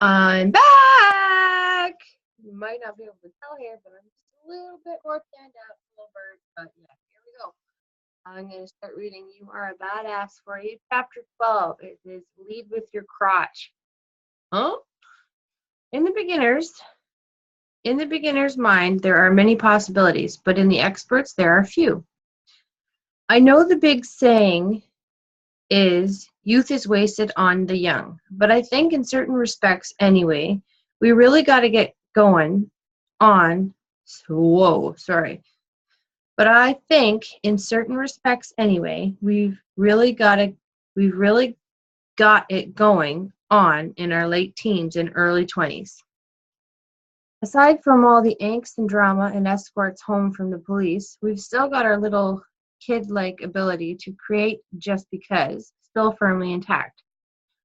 I'm back! You might not be able to tell here, but I'm just a little bit more tanned out, little bird. But yeah, here we go. I'm going to start reading You Are a Badass for you. Chapter 12. It is Lead with Your Crotch. Huh? In the beginner's mind, there are many possibilities, but in the experts, there are few. I know the big saying is youth is wasted on the young. But I think in certain respects anyway, we really got to get going on. Whoa, sorry. But I think in certain respects anyway, we've really got it going on in our late teens and early 20s. Aside from all the angst and drama and escorts home from the police, we've still got our little kid-like ability to create just because still firmly intact.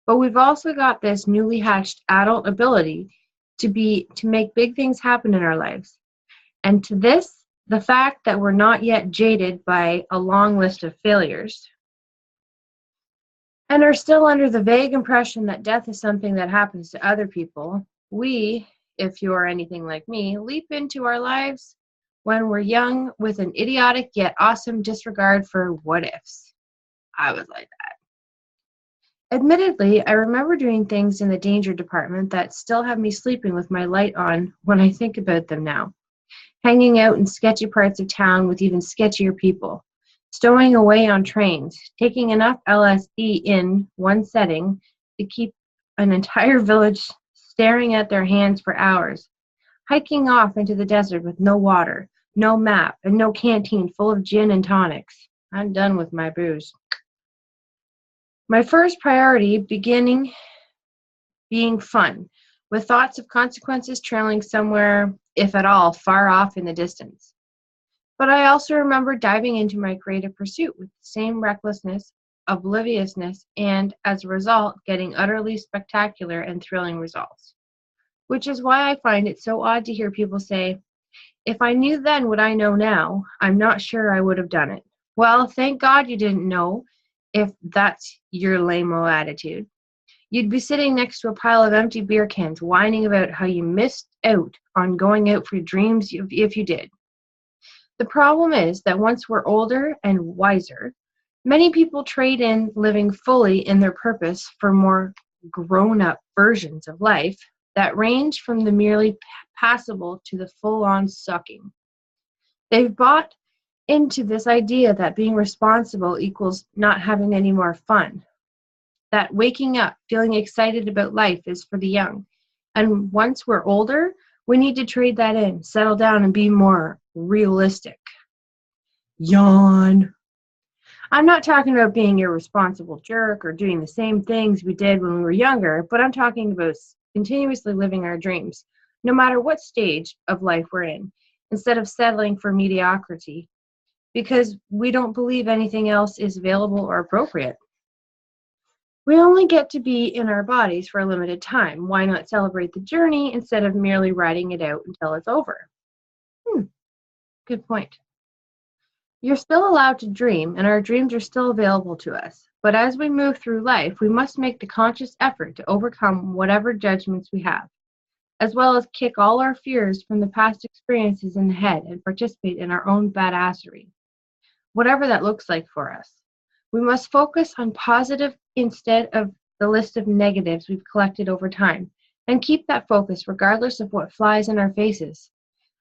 But we've also got this newly hatched adult ability to make big things happen in our lives. And to this, the fact that we're not yet jaded by a long list of failures and are still under the vague impression that death is something that happens to other people, we, if you are anything like me, leap into our lives when we're young with an idiotic yet awesome disregard for what ifs. I was like that. Admittedly, I remember doing things in the danger department that still have me sleeping with my light on when I think about them now. Hanging out in sketchy parts of town with even sketchier people. Stowing away on trains. Taking enough LSD in one setting to keep an entire village staring at their hands for hours. Hiking off into the desert with no water, no map, and no canteen full of gin and tonics. I'm done with my booze. My first priority beginning being fun, with thoughts of consequences trailing somewhere, if at all, far off in the distance. But I also remember diving into my creative pursuit with the same recklessness, obliviousness, and, as a result, getting utterly spectacular and thrilling results. Which is why I find it so odd to hear people say, if I knew then what I know now, I'm not sure I would have done it. Well, thank God you didn't know, if that's your lame-o attitude. You'd be sitting next to a pile of empty beer cans whining about how you missed out on going out for your dreams if you did. The problem is that once we're older and wiser, many people trade in living fully in their purpose for more grown-up versions of life that range from the merely passable to the full-on sucking. They've bought into this idea that being responsible equals not having any more fun, that waking up, feeling excited about life is for the young. And once we're older, we need to trade that in, settle down, and be more realistic. Yawn. I'm not talking about being an irresponsible jerk or doing the same things we did when we were younger, but I'm talking about continuously living our dreams, no matter what stage of life we're in, instead of settling for mediocrity, because we don't believe anything else is available or appropriate. We only get to be in our bodies for a limited time. Why not celebrate the journey instead of merely riding it out until it's over? Good point. You're still allowed to dream, and our dreams are still available to us. But as we move through life, we must make the conscious effort to overcome whatever judgments we have, as well as kick all our fears from the past experiences in the head and participate in our own badassery, whatever that looks like for us. We must focus on positive instead of the list of negatives we've collected over time, and keep that focus regardless of what flies in our faces.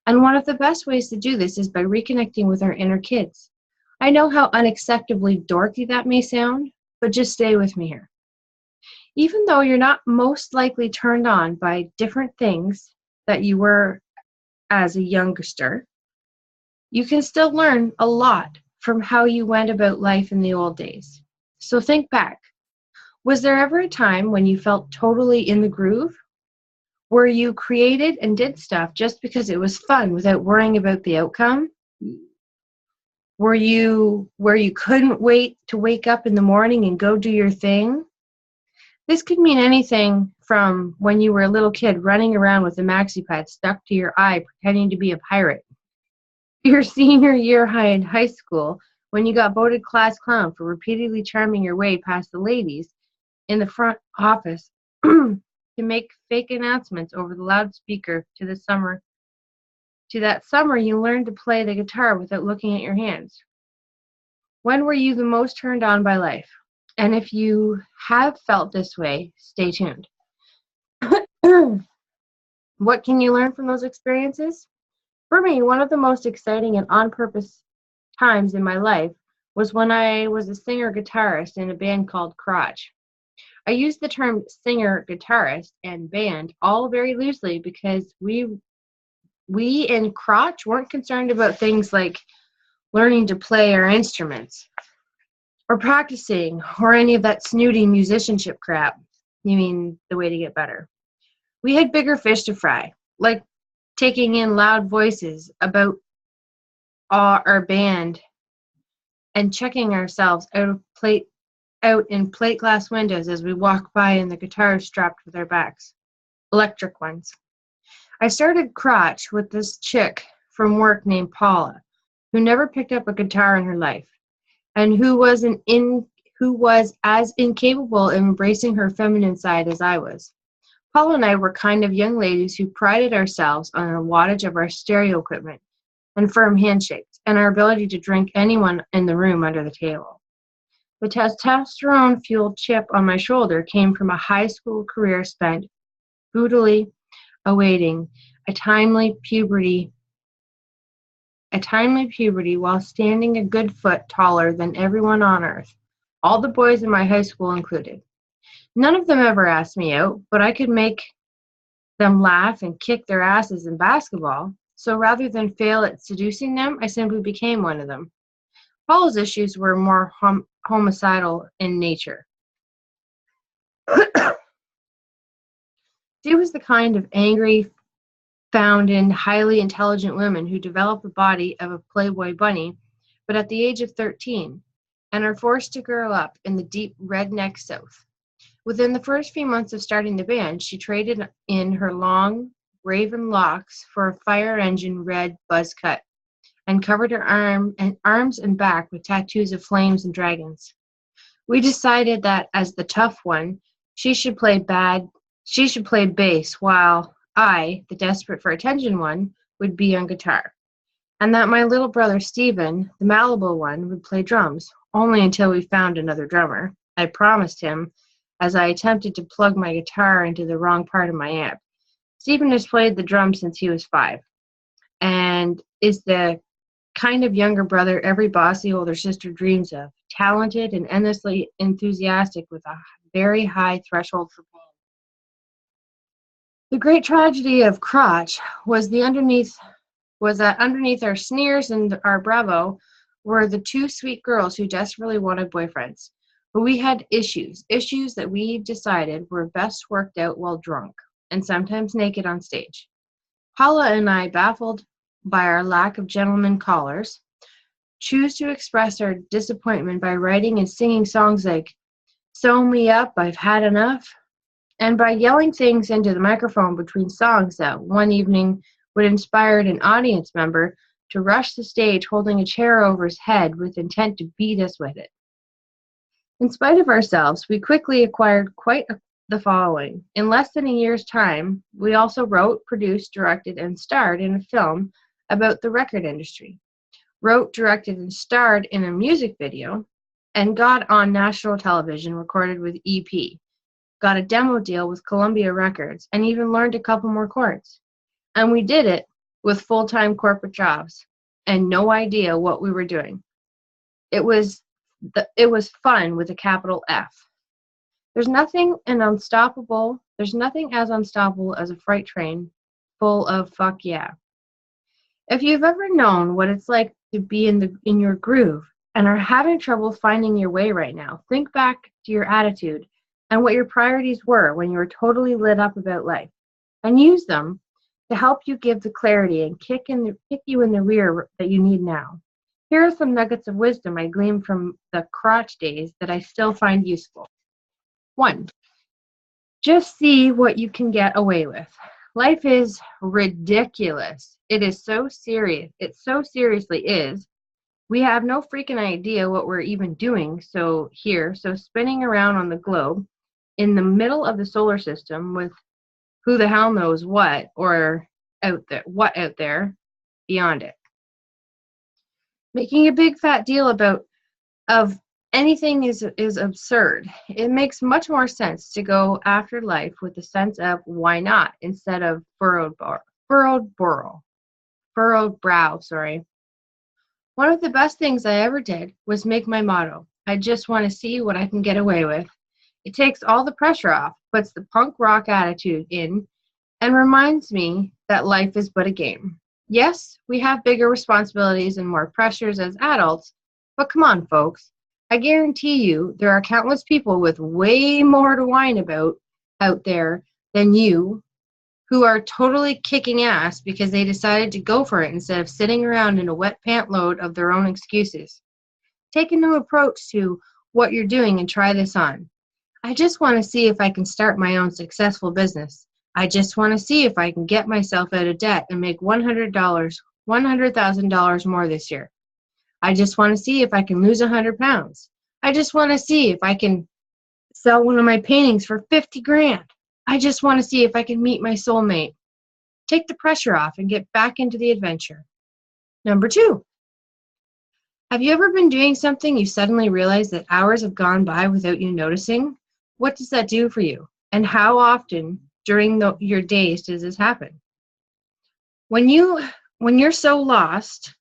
And one of the best ways to do this is by reconnecting with our inner kids. I know how unacceptably dorky that may sound, but just stay with me here. Even though you're not most likely turned on by different things that you were as a youngster, you can still learn a lot from how you went about life in the old days. So think back. Was there ever a time when you felt totally in the groove? Where you created and did stuff just because it was fun without worrying about the outcome? Where you couldn't wait to wake up in the morning and go do your thing? This could mean anything from when you were a little kid running around with a maxi pad stuck to your eye pretending to be a pirate. Your senior year in high school when you got voted class clown for repeatedly charming your way past the ladies in the front office to make fake announcements over the loudspeaker to that summer you learned to play the guitar without looking at your hands. When were you the most turned on by life? And if you have felt this way, stay tuned. What can you learn from those experiences? For me, one of the most exciting and on purpose times in my life was when I was a singer guitarist in a band called Crotch. I use the term singer guitarist and band all very loosely because we in Crotch weren't concerned about things like learning to play our instruments or practicing or any of that snooty musicianship crap. You mean the way to get better. We had bigger fish to fry, like taking in loud voices about our band and checking ourselves out in plate glass windows as we walk by in the guitars strapped with our backs. Electric ones. I started Crotch with this chick from work named Paula, who never picked up a guitar in her life, and who was as incapable of embracing her feminine side as I was. Paula and I were kind of young ladies who prided ourselves on the wattage of our stereo equipment and firm handshakes, and our ability to drink anyone in the room under the table. The testosterone-fueled chip on my shoulder came from a high school career spent brutally awaiting a timely puberty while standing a good foot taller than everyone on earth, all the boys in my high school included. None of them ever asked me out, but I could make them laugh and kick their asses in basketball, so rather than fail at seducing them, I simply became one of them. Paula's issues were more homicidal in nature. She was the kind of angry, found in highly intelligent women who develop the body of a Playboy bunny, but at the age of 13, and are forced to grow up in the deep redneck South. Within the first few months of starting the band, she traded in her long, raven locks for a fire engine red buzz cut, and covered her arms and back with tattoos of flames and dragons. We decided that as the tough one, she should play bass, while I, the desperate for attention one, would be on guitar, and that my little brother Stephen, the malleable one, would play drums, only until we found another drummer. I promised him, as I attempted to plug my guitar into the wrong part of my amp. Stephen has played the drums since he was 5, and is the kind of younger brother every bossy older sister dreams of, talented and endlessly enthusiastic with a very high threshold for pain. The great tragedy of Crotch was that underneath our sneers and our bravo were the two sweet girls who desperately wanted boyfriends. But we had issues that we decided were best worked out while drunk, and sometimes naked on stage. Paula and I, baffled by our lack of gentlemen callers, choose to express our disappointment by writing and singing songs like "Sew Me Up, I've Had Enough," and by yelling things into the microphone between songs that one evening would inspire an audience member to rush the stage holding a chair over his head with intent to beat us with it. In spite of ourselves, we quickly acquired the following. In less than a year's time, we also wrote, produced, directed, and starred in a film about the record industry, wrote, directed, and starred in a music video, and got on national television, recorded with EP, got a demo deal with Columbia Records, and even learned a couple more chords. And we did with full-time corporate jobs and no idea what we were doing. It was fun with a capital F. There's nothing as unstoppable as a freight train full of fuck yeah. If you've ever known what it's like to be in your groove and are having trouble finding your way right now, think back to your attitude and what your priorities were when you were totally lit up about life, and use them to help you give the clarity and kick you in the rear that you need now. Here are some nuggets of wisdom I gleaned from the Crotch days that I still find useful. 1. Just see what you can get away with. Life is ridiculous. It is so serious. It so seriously is. We have no freaking idea what we're even doing, so spinning around on the globe, in the middle of the solar system with who the hell knows what or out there beyond it. Making a big fat deal of anything is absurd. It makes much more sense to go after life with a sense of why not instead of furrowed brow, sorry. One of the best things I ever did was make my motto. I just want to see what I can get away with. It takes all the pressure off, puts the punk rock attitude in, and reminds me that life is but a game. Yes, we have bigger responsibilities and more pressures as adults, but come on, folks. I guarantee you there are countless people with way more to whine about out there than you who are totally kicking ass because they decided to go for it instead of sitting around in a wet pant load of their own excuses. Take a new approach to what you're doing and try this on. I just want to see if I can start my own successful business. I just want to see if I can get myself out of debt and make $100,000 more this year. I just want to see if I can lose 100 pounds. I just want to see if I can sell one of my paintings for 50 grand. I just want to see if I can meet my soulmate. Take the pressure off and get back into the adventure. Number 2. Have you ever been doing something you suddenly realize that hours have gone by without you noticing? What does that do for you? And how often during your days does this happen? When you're so lost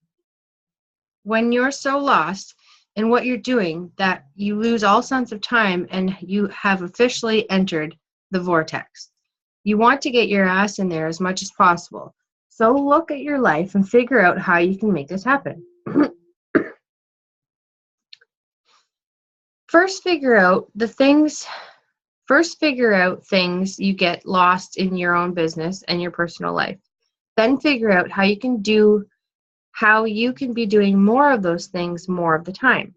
in what you're doing that you lose all sense of time and you have officially entered the vortex. You want to get your ass in there as much as possible. So look at your life and figure out how you can make this happen. First figure out things you get lost in your own business and your personal life. Then figure out how you can be doing more of those things more of the time.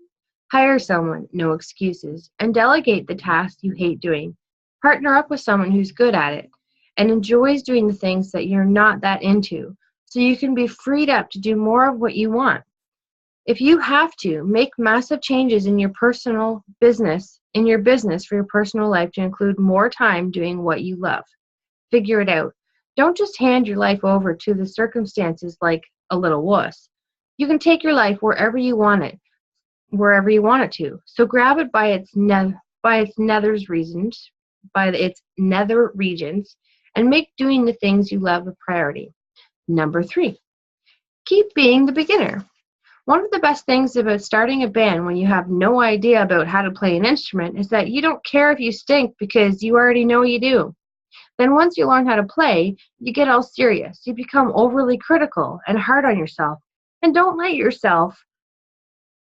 Hire someone, no excuses, and delegate the tasks you hate doing. Partner up with someone who's good at it and enjoys doing the things that you're not that into, so you can be freed up to do more of what you want. If you have to, make massive changes in your business for your personal life to include more time doing what you love. Figure it out. Don't just hand your life over to the circumstances like a little wuss. You can take your life wherever you want it to. So grab it by its nether regions and make doing the things you love a priority. Number 3, keep being the beginner. One of the best things about starting a band when you have no idea about how to play an instrument is that you don't care if you stink because you already know you do. Then once you learn how to play, you get all serious. You become overly critical and hard on yourself and don't let yourself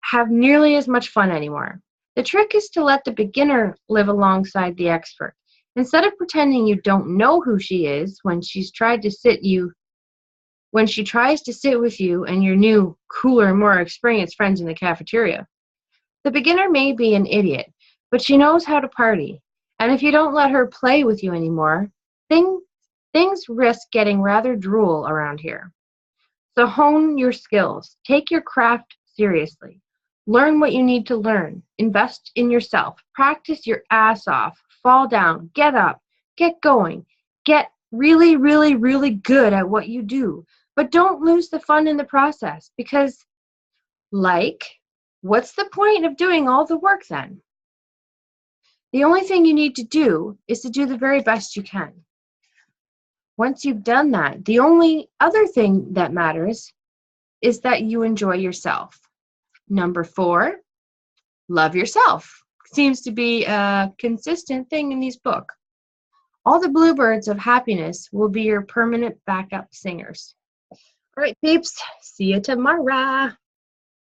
have nearly as much fun anymore. The trick is to let the beginner live alongside the expert. Instead of pretending you don't know who she is when she tries to sit with you and your new, cooler, more experienced friends in the cafeteria. The beginner may be an idiot, but she knows how to party. And if you don't let her play with you anymore, things risk getting rather drool around here. So hone your skills. Take your craft seriously. Learn what you need to learn. Invest in yourself. Practice your ass off. Fall down. Get up. Get going. Get really, really, really good at what you do. But don't lose the fun in the process because, what's the point of doing all the work then? The only thing you need to do is to do the very best you can. Once you've done that, the only other thing that matters is that you enjoy yourself. Number 4, love yourself. Seems to be a consistent thing in these books. All the bluebirds of happiness will be your permanent backup singers. All right, peeps. See you tomorrow.